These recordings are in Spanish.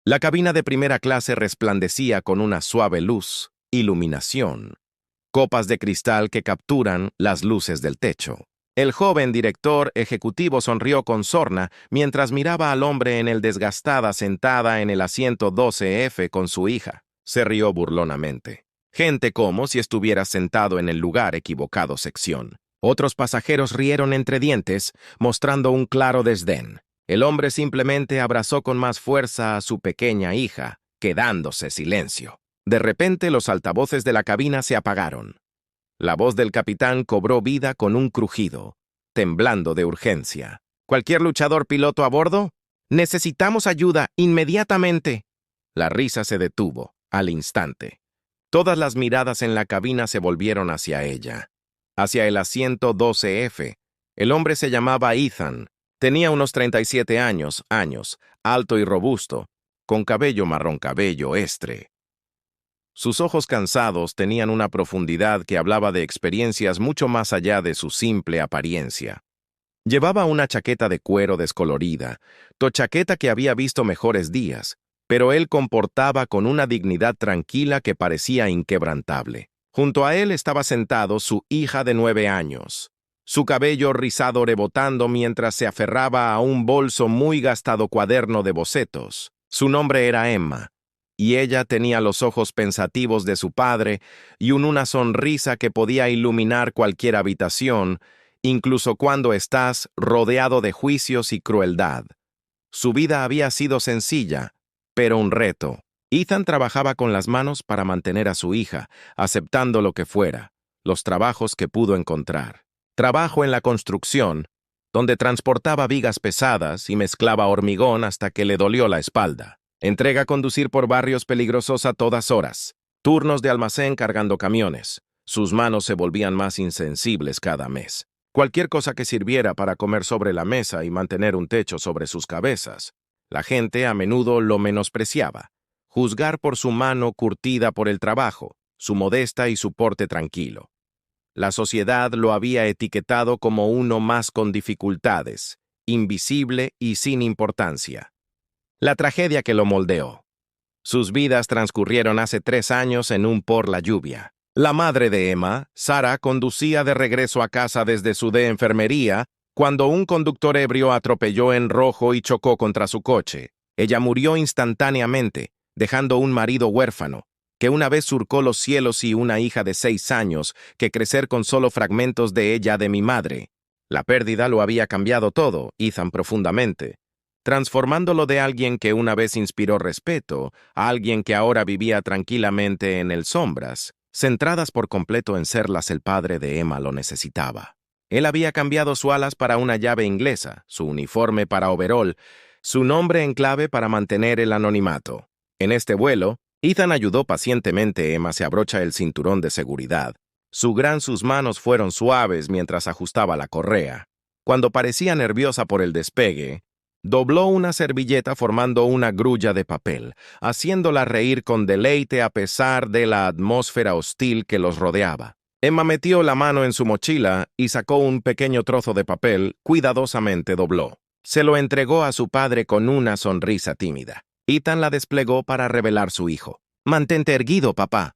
La cabina de primera clase resplandecía con una suave luz, iluminación, copas de cristal que capturan las luces del techo. El joven director ejecutivo sonrió con sorna mientras miraba al hombre en el desgastada sentada en el asiento 12F con su hija. Se rió burlonamente. Gente como si estuviera sentado en el lugar equivocado sección. Otros pasajeros rieron entre dientes, mostrando un claro desdén. El hombre simplemente abrazó con más fuerza a su pequeña hija, quedándose silencio. De repente los altavoces de la cabina se apagaron. La voz del capitán cobró vida con un crujido, temblando de urgencia. ¿Cualquier luchador piloto a bordo? Necesitamos ayuda inmediatamente. La risa se detuvo, al instante. Todas las miradas en la cabina se volvieron hacia ella. Hacia el asiento 12F. El hombre se llamaba Ethan. Tenía unos 37 años, alto y robusto, con cabello marrón cabello estre. Sus ojos cansados tenían una profundidad que hablaba de experiencias mucho más allá de su simple apariencia. Llevaba una chaqueta de cuero descolorida, chaqueta que había visto mejores días, pero él comportaba con una dignidad tranquila que parecía inquebrantable. Junto a él estaba sentado su hija de 9 años, su cabello rizado rebotando mientras se aferraba a un bolso muy gastado cuaderno de bocetos. Su nombre era Emma, y ella tenía los ojos pensativos de su padre y una sonrisa que podía iluminar cualquier habitación, incluso cuando estás rodeado de juicios y crueldad. Su vida había sido sencilla, pero un reto. Ethan trabajaba con las manos para mantener a su hija, aceptando lo que fuera, los trabajos que pudo encontrar. Trabajo en la construcción, donde transportaba vigas pesadas y mezclaba hormigón hasta que le dolió la espalda. Entrega conducir por barrios peligrosos a todas horas. Turnos de almacén cargando camiones. Sus manos se volvían más insensibles cada mes. Cualquier cosa que sirviera para comer sobre la mesa y mantener un techo sobre sus cabezas. La gente a menudo lo menospreciaba. Juzgar por su mano curtida por el trabajo, su modesta y su porte tranquilo. La sociedad lo había etiquetado como uno más con dificultades, invisible y sin importancia. La tragedia que lo moldeó. Sus vidas transcurrieron hace 3 años en un por la lluvia. La madre de Emma, Sara, conducía de regreso a casa desde su de enfermería cuando un conductor ebrio atropelló en rojo y chocó contra su coche. Ella murió instantáneamente, dejando un marido huérfano, que una vez surcó los cielos y una hija de 6 años, que crecer con solo fragmentos de ella de mi madre. La pérdida lo había cambiado todo, Ethan profundamente, transformándolo de alguien que una vez inspiró respeto a alguien que ahora vivía tranquilamente en el sombras, centradas por completo en ser las el padre de Emma lo necesitaba. Él había cambiado su alas para una llave inglesa, su uniforme para overol, su nombre en clave para mantener el anonimato. En este vuelo, Ethan ayudó pacientemente a Emma se abrocha el cinturón de seguridad. Sus manos fueron suaves mientras ajustaba la correa. Cuando parecía nerviosa por el despegue, dobló una servilleta formando una grulla de papel, haciéndola reír con deleite a pesar de la atmósfera hostil que los rodeaba. Emma metió la mano en su mochila y sacó un pequeño trozo de papel, cuidadosamente dobló. Se lo entregó a su padre con una sonrisa tímida. Ethan la desplegó para revelar su hijo. «Mantente erguido, papá».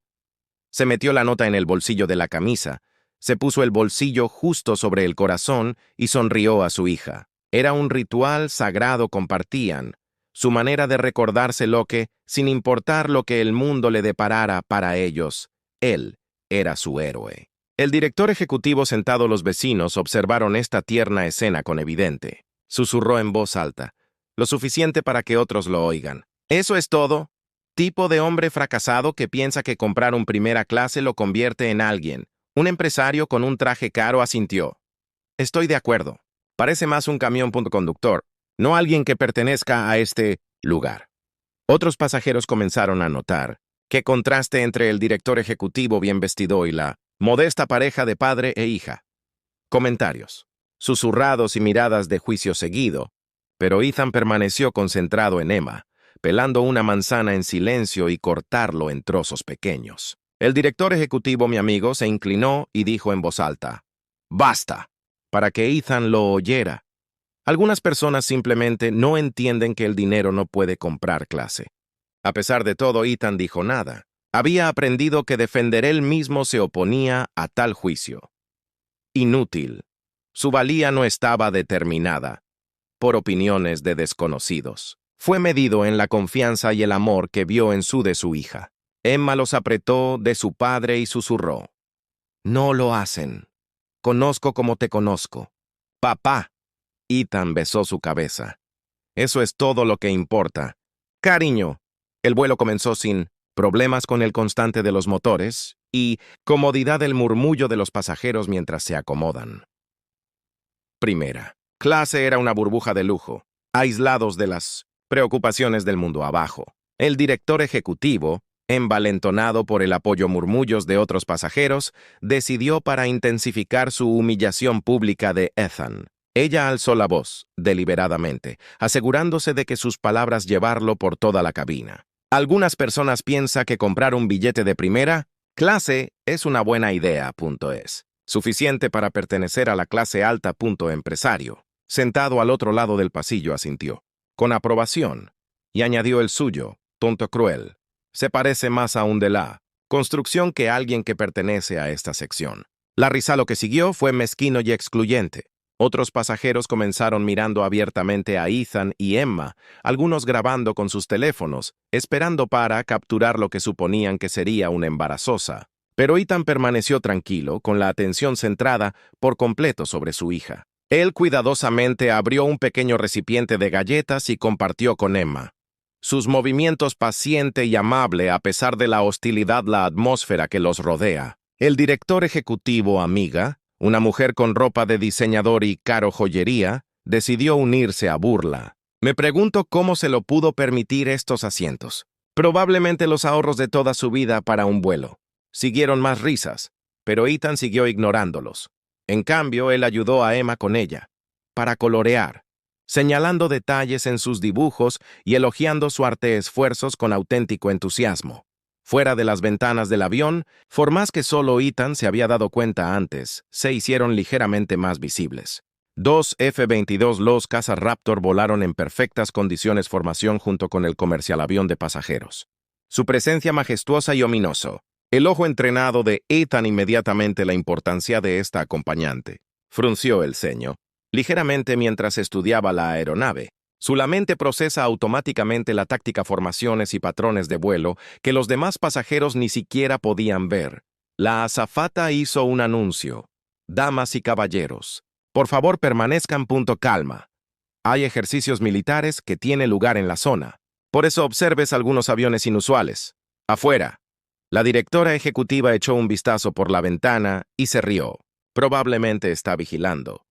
Se metió la nota en el bolsillo de la camisa, se puso el bolsillo justo sobre el corazón y sonrió a su hija. Era un ritual sagrado compartían, su manera de recordarse lo que, sin importar lo que el mundo le deparara para ellos, él era su héroe. El director ejecutivo sentado los vecinos observaron esta tierna escena con evidente. Susurró en voz alta, lo suficiente para que otros lo oigan. ¿Eso es todo? Tipo de hombre fracasado que piensa que comprar un primera clase lo convierte en alguien. Un empresario con un traje caro asintió. Estoy de acuerdo. Parece más un camión conductor, no alguien que pertenezca a este lugar. Otros pasajeros comenzaron a notar qué contraste entre el director ejecutivo bien vestido y la modesta pareja de padre e hija. Comentarios, susurrados y miradas de juicio seguido, pero Ethan permaneció concentrado en Emma, pelando una manzana en silencio y cortarlo en trozos pequeños. El director ejecutivo, mi amigo, se inclinó y dijo en voz alta, «Basta», para que Ethan lo oyera. Algunas personas simplemente no entienden que el dinero no puede comprar clase. A pesar de todo, Ethan dijo nada. Había aprendido que defender él mismo se oponía a tal juicio. Inútil. Su valía no estaba determinada por opiniones de desconocidos. Fue medido en la confianza y el amor que vio en su hija. Emma los apretó de su padre y susurró: «No lo hacen. Conozco como te conozco. Papá». Ethan besó su cabeza. «Eso es todo lo que importa. Cariño». El vuelo comenzó sin problemas con el constante de los motores y comodidad del murmullo de los pasajeros mientras se acomodan. Primera clase era una burbuja de lujo, aislados de las preocupaciones del mundo abajo. El director ejecutivo, envalentonado por el apoyo murmullos de otros pasajeros, decidió para intensificar su humillación pública de Ethan. Ella alzó la voz, deliberadamente, asegurándose de que sus palabras llevarlo por toda la cabina. Algunas personas piensan que comprar un billete de primera clase es una buena idea, .es. Suficiente para pertenecer a la clase alta, empresario. Sentado al otro lado del pasillo asintió, con aprobación, y añadió el suyo, tonto cruel. Se parece más a un de la construcción que a alguien que pertenece a esta sección. La risa lo que siguió fue mezquino y excluyente. Otros pasajeros comenzaron mirando abiertamente a Ethan y Emma, algunos grabando con sus teléfonos, esperando para capturar lo que suponían que sería una embarazosa. Pero Ethan permaneció tranquilo, con la atención centrada por completo sobre su hija. Él cuidadosamente abrió un pequeño recipiente de galletas y compartió con Emma. Sus movimientos paciente y amable a pesar de la hostilidad la atmósfera que los rodea. El director ejecutivo, amiga, una mujer con ropa de diseñador y caro joyería, decidió unirse a burla. Me pregunto cómo se lo pudo permitir estos asientos. Probablemente los ahorros de toda su vida para un vuelo. Siguieron más risas, pero Ethan siguió ignorándolos. En cambio, él ayudó a Emma con ella, para colorear, señalando detalles en sus dibujos y elogiando su arte-esfuerzos con auténtico entusiasmo. Fuera de las ventanas del avión, formas que solo Ethan se había dado cuenta antes, se hicieron ligeramente más visibles. Dos F-22 los cazas Raptor volaron en perfectas condiciones formación junto con el comercial avión de pasajeros. Su presencia majestuosa y ominoso. El ojo entrenado de Ethan inmediatamente la importancia de esta acompañante. Frunció el ceño, ligeramente mientras estudiaba la aeronave. Su mente procesa automáticamente la táctica, formaciones y patrones de vuelo que los demás pasajeros ni siquiera podían ver. La azafata hizo un anuncio. Damas y caballeros, por favor permanezcan. Calma. Hay ejercicios militares que tienen lugar en la zona. Por eso observes algunos aviones inusuales. Afuera. La directora ejecutiva echó un vistazo por la ventana y se rió. Probablemente está vigilando.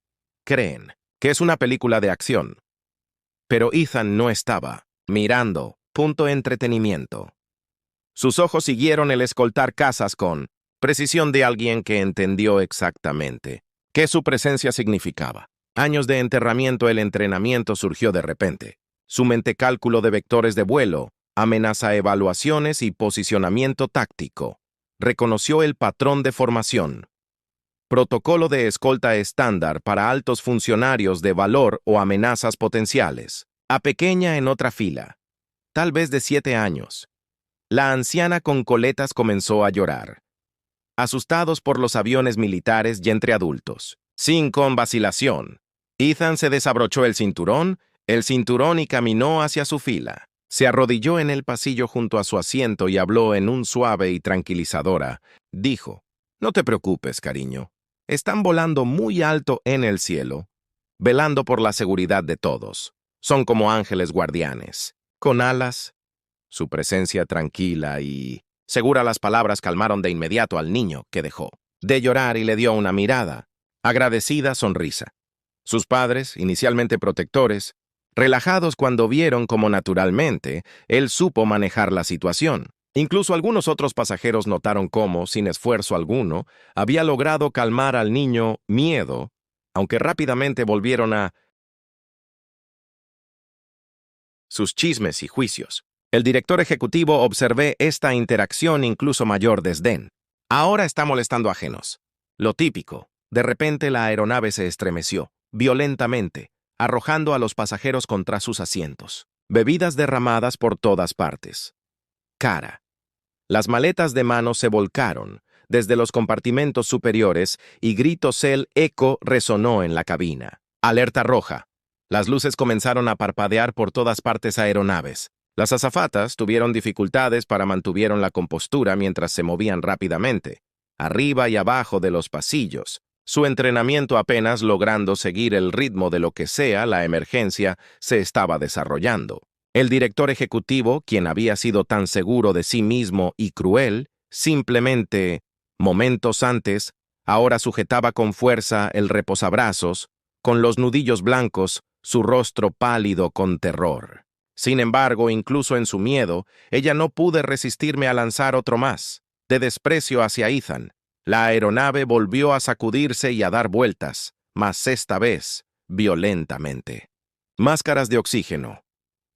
Creen que es una película de acción. Pero Ethan no estaba mirando. Entretenimiento. Sus ojos siguieron el escoltar cazas con precisión de alguien que entendió exactamente qué su presencia significaba. Años de enterramiento, el entrenamiento surgió de repente. Su mente cálculo de vectores de vuelo, amenaza evaluaciones y posicionamiento táctico. Reconoció el patrón de formación. Protocolo de escolta estándar para altos funcionarios de valor o amenazas potenciales. A pequeña en otra fila, tal vez de 7 años. La anciana con coletas comenzó a llorar. Asustados por los aviones militares y entre adultos. Sin con vacilación. Ethan se desabrochó el cinturón y caminó hacia su fila. Se arrodilló en el pasillo junto a su asiento y habló en un suave y tranquilizadora. Dijo: «No te preocupes, cariño. Están volando muy alto en el cielo, velando por la seguridad de todos. Son como ángeles guardianes, con alas». Su presencia tranquila y segura las palabras calmaron de inmediato al niño, que dejó de llorar y le dio una mirada, agradecida sonrisa. Sus padres, inicialmente protectores, relajados cuando vieron cómo naturalmente él supo manejar la situación. Incluso algunos otros pasajeros notaron cómo, sin esfuerzo alguno, había logrado calmar al niño miedo, aunque rápidamente volvieron a sus chismes y juicios. El director ejecutivo observé esta interacción incluso mayor desdén. Ahora está molestando a ajenos. Lo típico. De repente la aeronave se estremeció, violentamente, arrojando a los pasajeros contra sus asientos. Bebidas derramadas por todas partes. cara. Las maletas de mano se volcaron desde los compartimentos superiores y gritos el eco resonó en la cabina. Alerta roja. Las luces comenzaron a parpadear por todas partes aeronaves. Las azafatas tuvieron dificultades para mantener la compostura mientras se movían rápidamente, arriba y abajo de los pasillos, su entrenamiento apenas logrando seguir el ritmo de lo que sea la emergencia se estaba desarrollando. El director ejecutivo, quien había sido tan seguro de sí mismo y cruel, simplemente, momentos antes, ahora sujetaba con fuerza el reposabrazos, con los nudillos blancos, su rostro pálido con terror. Sin embargo, incluso en su miedo, ella no pudo resistirme a lanzar otro más, de desprecio hacia Ethan. La aeronave volvió a sacudirse y a dar vueltas, mas esta vez, violentamente. Máscaras de oxígeno.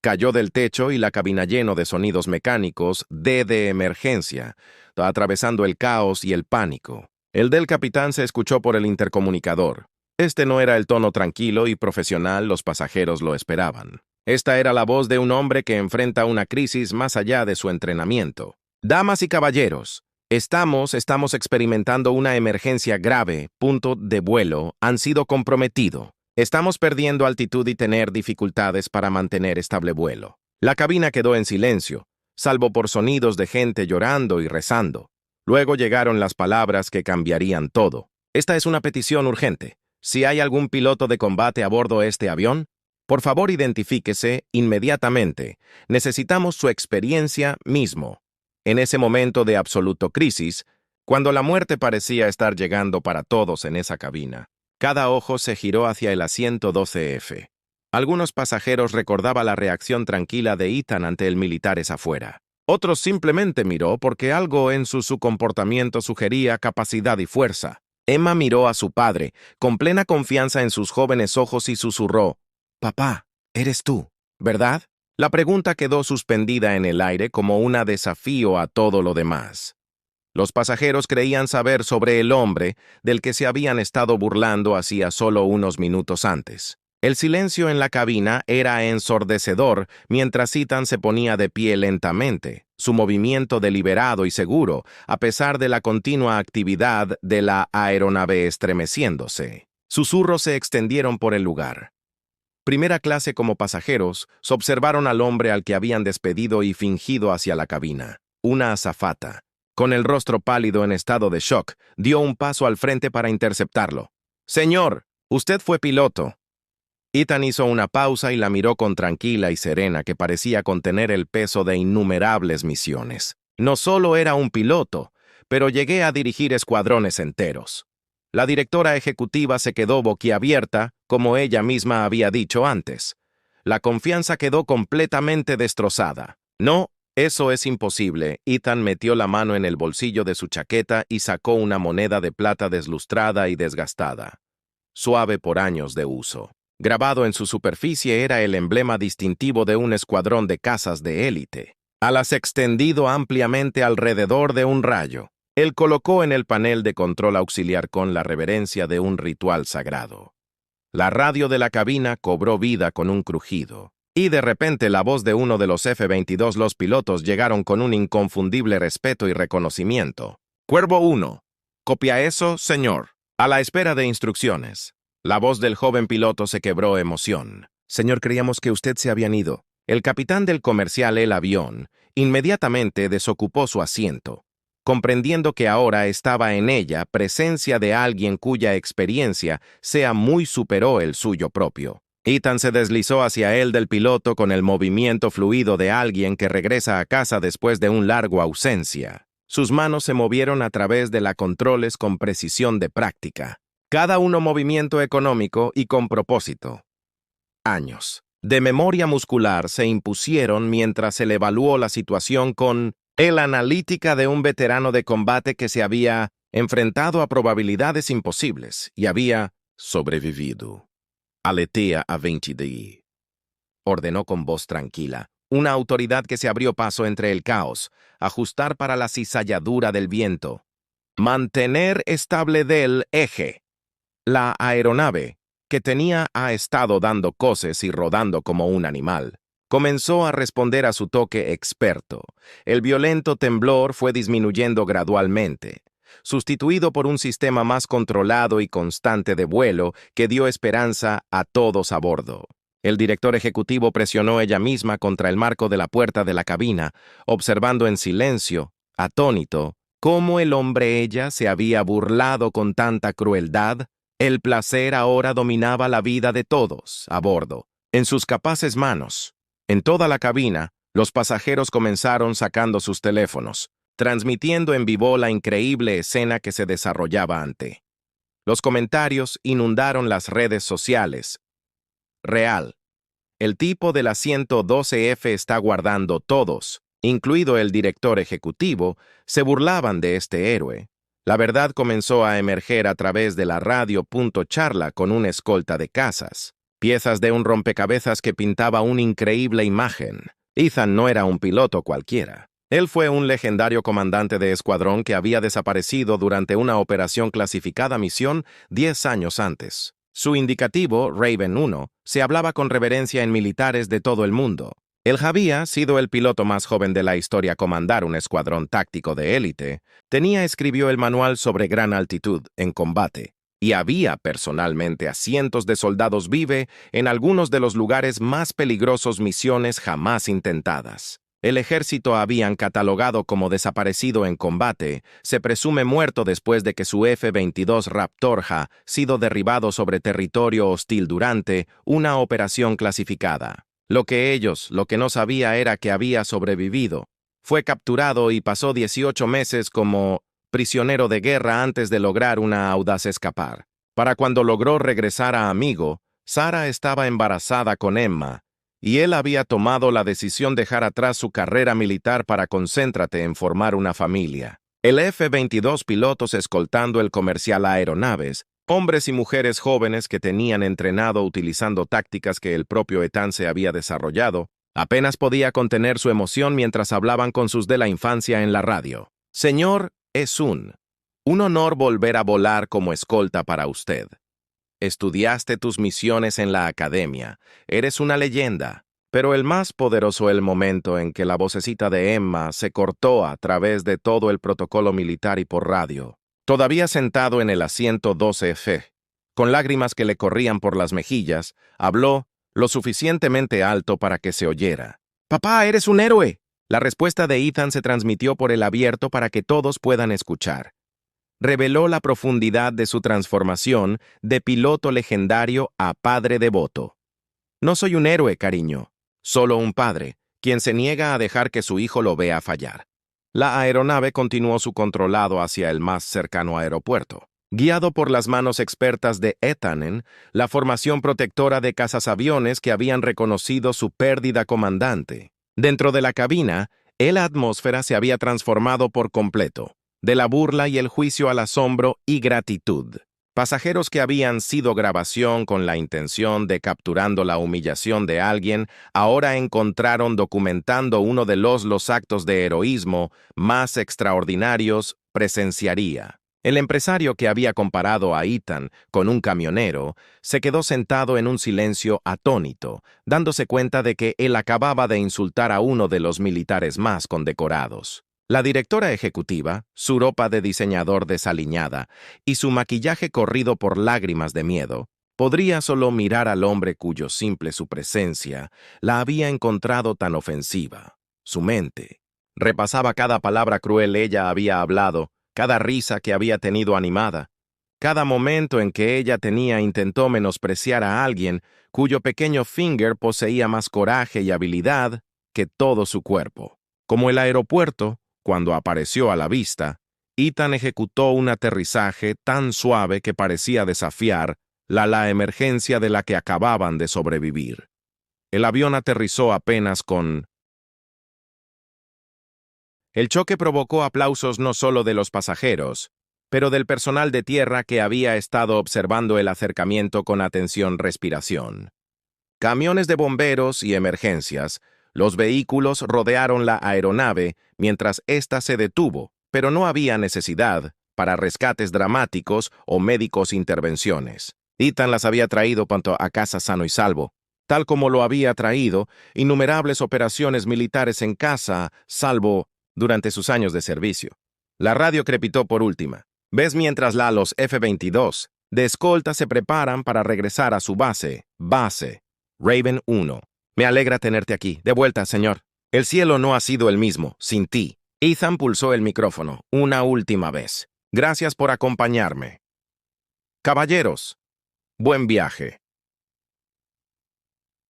Cayó del techo y la cabina lleno de sonidos mecánicos de emergencia, atravesando el caos y el pánico. El del capitán se escuchó por el intercomunicador. Este no era el tono tranquilo y profesional los pasajeros lo esperaban. Esta era la voz de un hombre que enfrenta una crisis más allá de su entrenamiento. Damas y caballeros, estamos experimentando una emergencia grave. Punto de vuelo han sido comprometido. Estamos perdiendo altitud y tener dificultades para mantener estable vuelo. La cabina quedó en silencio, salvo por sonidos de gente llorando y rezando. Luego llegaron las palabras que cambiarían todo. Esta es una petición urgente. Si hay algún piloto de combate a bordo de este avión, por favor identifíquese inmediatamente. Necesitamos su experiencia mismo. En ese momento de absoluto crisis, cuando la muerte parecía estar llegando para todos en esa cabina, cada ojo se giró hacia el asiento 12F. Algunos pasajeros recordaban la reacción tranquila de Ethan ante el militares afuera. Otros simplemente miró porque algo en su comportamiento sugería capacidad y fuerza. Emma miró a su padre, con plena confianza en sus jóvenes ojos y susurró, «Papá, eres tú, ¿verdad?» La pregunta quedó suspendida en el aire como un desafío a todo lo demás. Los pasajeros creían saber sobre el hombre del que se habían estado burlando hacía solo unos minutos antes. El silencio en la cabina era ensordecedor mientras Ethan se ponía de pie lentamente, su movimiento deliberado y seguro, a pesar de la continua actividad de la aeronave estremeciéndose. Susurros se extendieron por el lugar. Primera clase como pasajeros, observaron al hombre al que habían despedido y fingido hacia la cabina. Una azafata, con el rostro pálido en estado de shock, dio un paso al frente para interceptarlo. «Señor, usted fue piloto». Ethan hizo una pausa y la miró con tranquila y serena que parecía contener el peso de innumerables misiones. «No solo era un piloto, pero llegué a dirigir escuadrones enteros». La directora ejecutiva se quedó boquiabierta, como ella misma había dicho antes. La confianza quedó completamente destrozada. «No, eso es imposible». Ethan metió la mano en el bolsillo de su chaqueta y sacó una moneda de plata deslustrada y desgastada, suave por años de uso. Grabado en su superficie era el emblema distintivo de un escuadrón de cazas de élite, alas extendido ampliamente alrededor de un rayo. Él colocó en el panel de control auxiliar con la reverencia de un ritual sagrado. La radio de la cabina cobró vida con un crujido, y de repente la voz de uno de los F-22 los pilotos llegaron con un inconfundible respeto y reconocimiento. «Cuervo 1, copia eso, señor. A la espera de instrucciones». La voz del joven piloto se quebró emoción. «Señor, creíamos que usted se habían ido». El capitán del comercial El Avión inmediatamente desocupó su asiento, comprendiendo que ahora estaba en ella presencia de alguien cuya experiencia sea muy superó el suyo propio. Ethan se deslizó hacia él del piloto con el movimiento fluido de alguien que regresa a casa después de una larga ausencia. Sus manos se movieron a través de la controles con precisión de práctica. Cada uno movimiento económico y con propósito. Años de memoria muscular se impusieron mientras se le evaluó la situación con la analítica de un veterano de combate que se había enfrentado a probabilidades imposibles y había sobrevivido. «Aletea a 20 de», ordenó con voz tranquila, una autoridad que se abrió paso entre el caos, ajustar para la cizalladura del viento, mantener estable del eje. La aeronave, que ha estado dando coces y rodando como un animal, comenzó a responder a su toque experto. El violento temblor fue disminuyendo gradualmente, sustituido por un sistema más controlado y constante de vuelo que dio esperanza a todos a bordo. El director ejecutivo presionó ella misma contra el marco de la puerta de la cabina, observando en silencio, atónito, cómo el hombre ella se había burlado con tanta crueldad. El placer ahora dominaba la vida de todos a bordo, en sus capaces manos. En toda la cabina, los pasajeros comenzaron sacando sus teléfonos, transmitiendo en vivo la increíble escena que se desarrollaba ante. Los comentarios inundaron las redes sociales. Real. El tipo del asiento 12F está guardando todos, incluido el director ejecutivo, se burlaban de este héroe. La verdad comenzó a emerger a través de la radio. Charla con una escolta de casas. Piezas de un rompecabezas que pintaba una increíble imagen. Ethan no era un piloto cualquiera. Él fue un legendario comandante de escuadrón que había desaparecido durante una operación clasificada misión 10 años antes. Su indicativo, Raven 1, se hablaba con reverencia en militares de todo el mundo. Él había sido el piloto más joven de la historia a comandar un escuadrón táctico de élite, escribió el manual sobre gran altitud en combate, y había personalmente a cientos de soldados vive en algunos de los lugares más peligrosos misiones jamás intentadas. El ejército habían catalogado como desaparecido en combate, se presume muerto después de que su F-22 Raptor ha sido derribado sobre territorio hostil durante una operación clasificada. Lo que no sabía era que había sobrevivido. Fue capturado y pasó 18 meses como prisionero de guerra antes de lograr una audaz escapar. Para cuando logró regresar a Amigo, Sarah estaba embarazada con Emma, y él había tomado la decisión de dejar atrás su carrera militar para concentrarse en formar una familia. El F-22 pilotos escoltando el comercial aeronaves, hombres y mujeres jóvenes que tenían entrenado utilizando tácticas que el propio Ethan se había desarrollado, apenas podía contener su emoción mientras hablaban con sus de la infancia en la radio. Señor, es un honor volver a volar como escolta para usted. Estudiaste tus misiones en la academia, eres una leyenda, pero el más poderoso el momento en que la vocecita de Emma se cortó a través de todo el protocolo militar y por radio. Todavía sentado en el asiento 12F, con lágrimas que le corrían por las mejillas, habló lo suficientemente alto para que se oyera. «¡Papá, eres un héroe!». La respuesta de Ethan se transmitió por el abierto para que todos puedan escuchar. Reveló la profundidad de su transformación de piloto legendario a padre devoto. «No soy un héroe, cariño, solo un padre, quien se niega a dejar que su hijo lo vea fallar». La aeronave continuó su controlado hacia el más cercano aeropuerto. Guiado por las manos expertas de Ethan, la formación protectora de cazasaviones que habían reconocido su pérdida comandante. Dentro de la cabina, la atmósfera se había transformado por completo. De la burla y el juicio al asombro y gratitud. Pasajeros que habían sido grabación con la intención de capturando la humillación de alguien, ahora encontraron documentando uno de los actos de heroísmo más extraordinarios presenciaría. El empresario que había comparado a Ethan con un camionero se quedó sentado en un silencio atónito, dándose cuenta de que él acababa de insultar a uno de los militares más condecorados. La directora ejecutiva, su ropa de diseñador desaliñada y su maquillaje corrido por lágrimas de miedo, podría solo mirar al hombre cuyo simple su presencia la había encontrado tan ofensiva. Su mente repasaba cada palabra cruel ella había hablado, cada risa que había tenido animada, cada momento en que ella intentó menospreciar a alguien cuyo pequeño finger poseía más coraje y habilidad que todo su cuerpo. Como el aeropuerto, cuando apareció a la vista, Ethan ejecutó un aterrizaje tan suave que parecía desafiar la emergencia de la que acababan de sobrevivir. El avión aterrizó apenas con... El choque provocó aplausos no solo de los pasajeros, pero del personal de tierra que había estado observando el acercamiento con atención respiración. Camiones de bomberos y emergencias, los vehículos rodearon la aeronave mientras ésta se detuvo, pero no había necesidad para rescates dramáticos o médicos intervenciones. Ethan las había traído a casa sano y salvo. tal como lo había traído, innumerables operaciones militares en casa, salvo durante sus años de servicio. La radio crepitó por última. ¿Ves mientras los F-22 de escolta se preparan para regresar a su base? Raven 1. Me alegra tenerte aquí. De vuelta, señor. El cielo no ha sido el mismo, sin ti. Ethan pulsó el micrófono, una última vez. Gracias por acompañarme. Caballeros, buen viaje.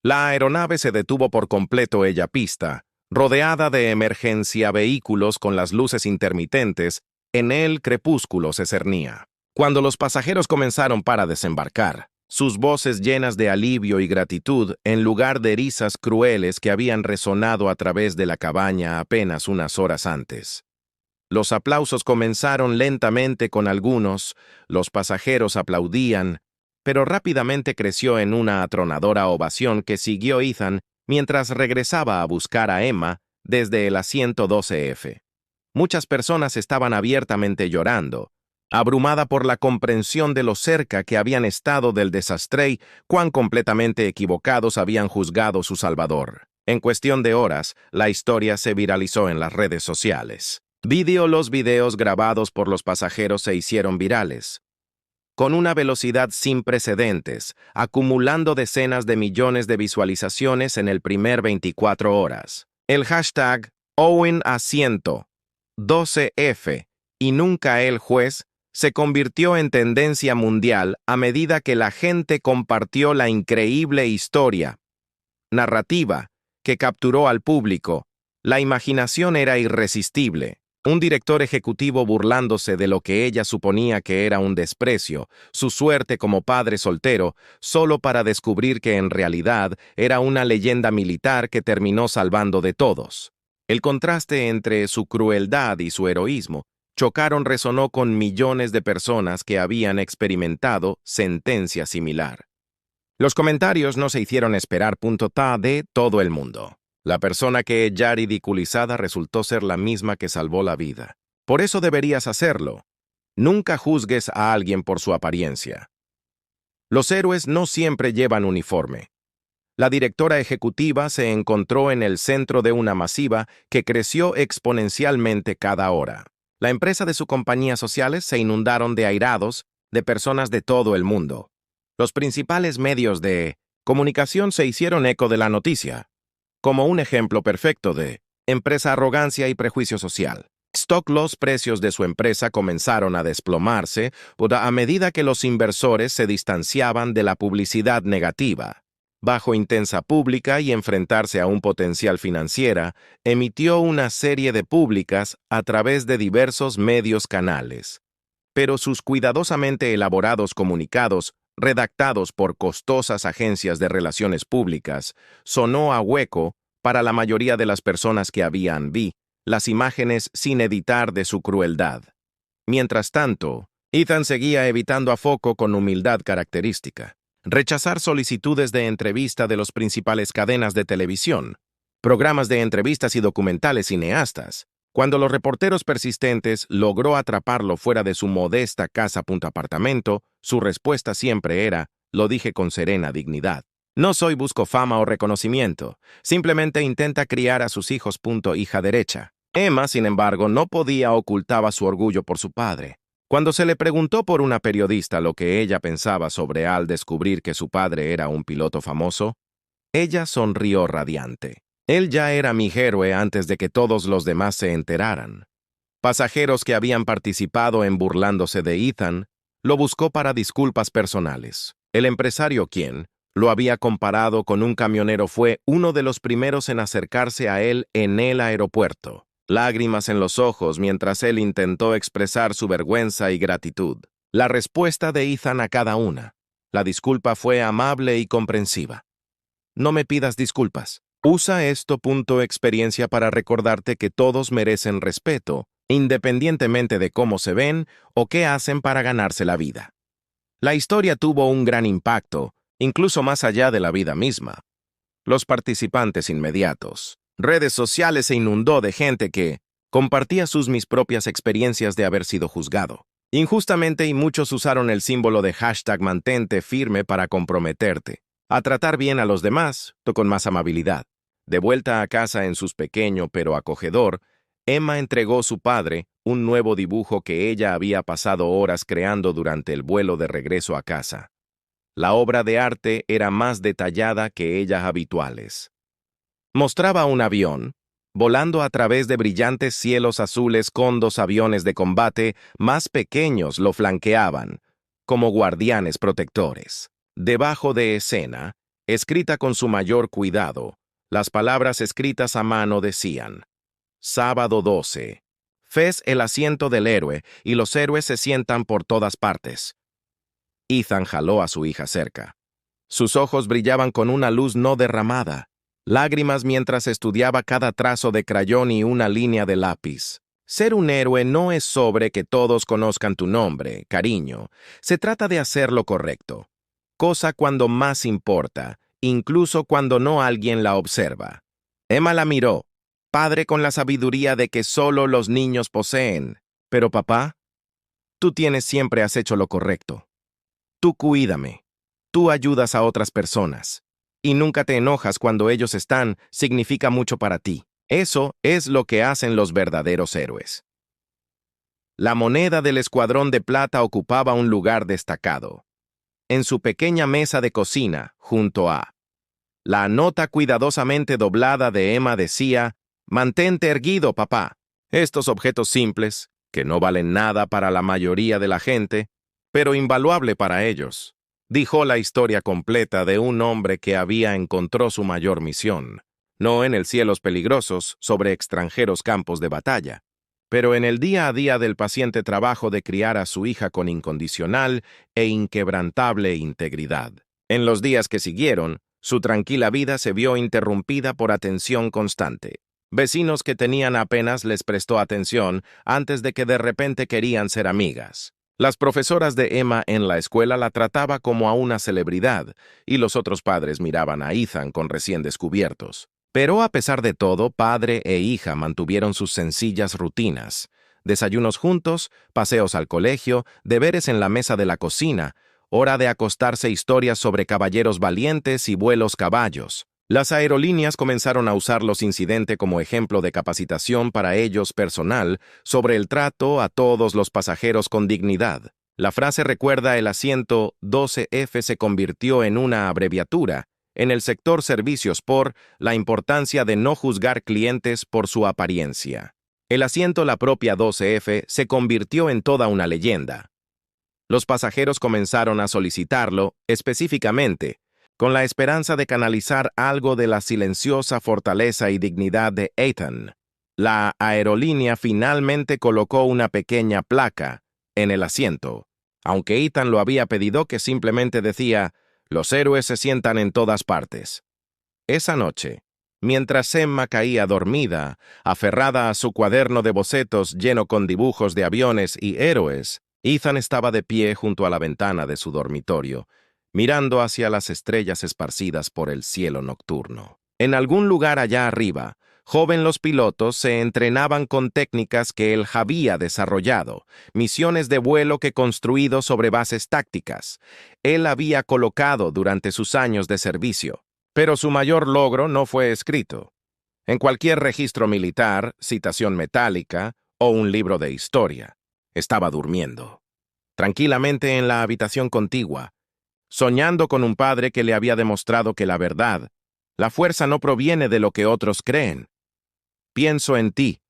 La aeronave se detuvo por completo ella pista, rodeada de emergencia vehículos con las luces intermitentes. En el crepúsculo se cernía. Cuando los pasajeros comenzaron para desembarcar, sus voces llenas de alivio y gratitud en lugar de risas crueles que habían resonado a través de la cabaña apenas unas horas antes. Los aplausos comenzaron lentamente con algunos, los pasajeros aplaudían, pero rápidamente creció en una atronadora ovación que siguió Ethan mientras regresaba a buscar a Emma desde el asiento 12F. Muchas personas estaban abiertamente llorando, abrumada por la comprensión de lo cerca que habían estado del desastre y cuán completamente equivocados habían juzgado su salvador. En cuestión de horas, la historia se viralizó en las redes sociales. Los videos grabados por los pasajeros se hicieron virales, con una velocidad sin precedentes, acumulando decenas de millones de visualizaciones en el primer 24 horas. El hashtag Owen Asiento 12F y nunca el juez se convirtió en tendencia mundial a medida que la gente compartió la increíble historia narrativa que capturó al público. La imaginación era irresistible. Un director ejecutivo burlándose de lo que ella suponía que era un desprecio, su suerte como padre soltero, solo para descubrir que en realidad era una leyenda militar que terminó salvando de todos. El contraste entre su crueldad y su heroísmo resonó con millones de personas que habían experimentado sentencia similar. Los comentarios no se hicieron esperar. De todo el mundo. La persona que ya ridiculizada resultó ser la misma que salvó la vida. Por eso deberías hacerlo. Nunca juzgues a alguien por su apariencia. Los héroes no siempre llevan uniforme. La directora ejecutiva se encontró en el centro de una masiva que creció exponencialmente cada hora. La empresa de sus compañías sociales se inundaron de airados de personas de todo el mundo. Los principales medios de comunicación se hicieron eco de la noticia, como un ejemplo perfecto de empresa arrogancia y prejuicio social. Los precios de su empresa comenzaron a desplomarse a medida que los inversores se distanciaban de la publicidad negativa. Bajo intensa pública y enfrentarse a un potencial financiera, emitió una serie de públicas a través de diversos medios canales. Pero sus cuidadosamente elaborados comunicados, redactados por costosas agencias de relaciones públicas, sonó a hueco para la mayoría de las personas que habían visto las imágenes sin editar de su crueldad. Mientras tanto, Ethan seguía evitando a foco con humildad característica. Rechazar solicitudes de entrevista de las principales cadenas de televisión, programas de entrevistas y documentales cineastas. Cuando los reporteros persistentes logró atraparlo fuera de su modesta casa apartamento, su respuesta siempre era, lo dije con serena dignidad. No busco fama o reconocimiento, simplemente intenta criar a sus hijos. Hija derecha. Emma, sin embargo, no podía ocultar su orgullo por su padre. Cuando se le preguntó por una periodista lo que ella pensaba sobre al descubrir que su padre era un piloto famoso, ella sonrió radiante. Él ya era mi héroe antes de que todos los demás se enteraran. Pasajeros que habían participado en burlándose de Ethan, lo buscó para disculpas personales. El empresario quien lo había comparado con un camionero fue uno de los primeros en acercarse a él en el aeropuerto. Lágrimas en los ojos mientras él intentó expresar su vergüenza y gratitud. La respuesta de Ethan a cada una. La disculpa fue amable y comprensiva. No me pidas disculpas. Usa esto. Experiencia para recordarte que todos merecen respeto, independientemente de cómo se ven o qué hacen para ganarse la vida. La historia tuvo un gran impacto, incluso más allá de la vida misma. Los participantes inmediatos. Redes sociales se inundó de gente que compartía mis propias experiencias de haber sido juzgado injustamente y muchos usaron el símbolo de hashtag mantente firme para comprometerte. a tratar bien a los demás, con más amabilidad. De vuelta a casa en su pequeño pero acogedor, Emma entregó a su padre un nuevo dibujo que ella había pasado horas creando durante el vuelo de regreso a casa. La obra de arte era más detallada que ellas habituales. Mostraba un avión, volando a través de brillantes cielos azules con 2 aviones de combate más pequeños lo flanqueaban, como guardianes protectores. Debajo de escena, escrita con su mayor cuidado, las palabras escritas a mano decían: Sábado 12. Fes el asiento del héroe y los héroes se sientan por todas partes. Ethan jaló a su hija cerca. Sus ojos brillaban con una luz no derramada, lágrimas mientras estudiaba cada trazo de crayón y una línea de lápiz. Ser un héroe no es sobre que todos conozcan tu nombre, cariño. Se trata de hacer lo correcto. Cosa cuando más importa, incluso cuando no alguien la observa. Emma la miró, padre con la sabiduría de que solo los niños poseen. Pero papá, tú siempre has hecho lo correcto. Tú cuídame. Tú ayudas a otras personas. Y nunca te enojas cuando ellos significa mucho para ti. Eso es lo que hacen los verdaderos héroes. La moneda del escuadrón de plata ocupaba un lugar destacado. En su pequeña mesa de cocina, junto a la nota cuidadosamente doblada de Emma decía: Mantente erguido, papá. Estos objetos simples, que no valen nada para la mayoría de la gente, pero invaluable para ellos, dijo la historia completa de un hombre que encontró su mayor misión, no en el cielos peligrosos sobre extranjeros campos de batalla, pero en el día a día del paciente trabajo de criar a su hija con incondicional e inquebrantable integridad. En los días que siguieron, su tranquila vida se vio interrumpida por atención constante. Vecinos que tenían apenas les prestó atención antes de que de repente querían ser amigas. Las profesoras de Emma en la escuela la trataba como a una celebridad, y los otros padres miraban a Ethan con recién descubiertos. Pero a pesar de todo, padre e hija mantuvieron sus sencillas rutinas: desayunos juntos, paseos al colegio, deberes en la mesa de la cocina, hora de acostarse, historias sobre caballeros valientes y vuelos caballos. Las aerolíneas comenzaron a usar los incidentes como ejemplo de capacitación para ellos personal sobre el trato a todos los pasajeros con dignidad. La frase recuerda el asiento 12F se convirtió en una abreviatura en el sector servicios por la importancia de no juzgar clientes por su apariencia. El asiento, la propia 12F, se convirtió en toda una leyenda. Los pasajeros comenzaron a solicitarlo específicamente, con la esperanza de canalizar algo de la silenciosa fortaleza y dignidad de Ethan. La aerolínea finalmente colocó una pequeña placa en el asiento, aunque Ethan lo había pedido, que simplemente decía: los héroes se sientan en todas partes. Esa noche, mientras Emma caía dormida, aferrada a su cuaderno de bocetos lleno con dibujos de aviones y héroes, Ethan estaba de pie junto a la ventana de su dormitorio, mirando hacia las estrellas esparcidas por el cielo nocturno. En algún lugar allá arriba, los pilotos se entrenaban con técnicas que él había desarrollado, misiones de vuelo que construido sobre bases tácticas. Él había colocado durante sus años de servicio, pero su mayor logro no fue escrito. En cualquier registro militar, citación metálica o un libro de historia, estaba durmiendo, tranquilamente en la habitación contigua, soñando con un padre que le había demostrado que la verdad, la fuerza no proviene de lo que otros creen. Pienso en ti,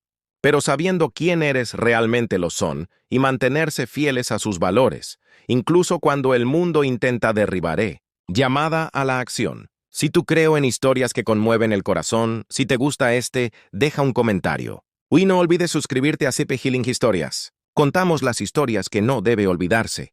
pero sabiendo quién eres realmente lo son, y mantenerse fieles a sus valores, incluso cuando el mundo intenta derribaré. Llamada a la acción. Si tú creo en historias que conmueven el corazón, si te gusta deja un comentario. Y no olvides suscribirte a CP Healing Historias. Contamos las historias que no debe olvidarse.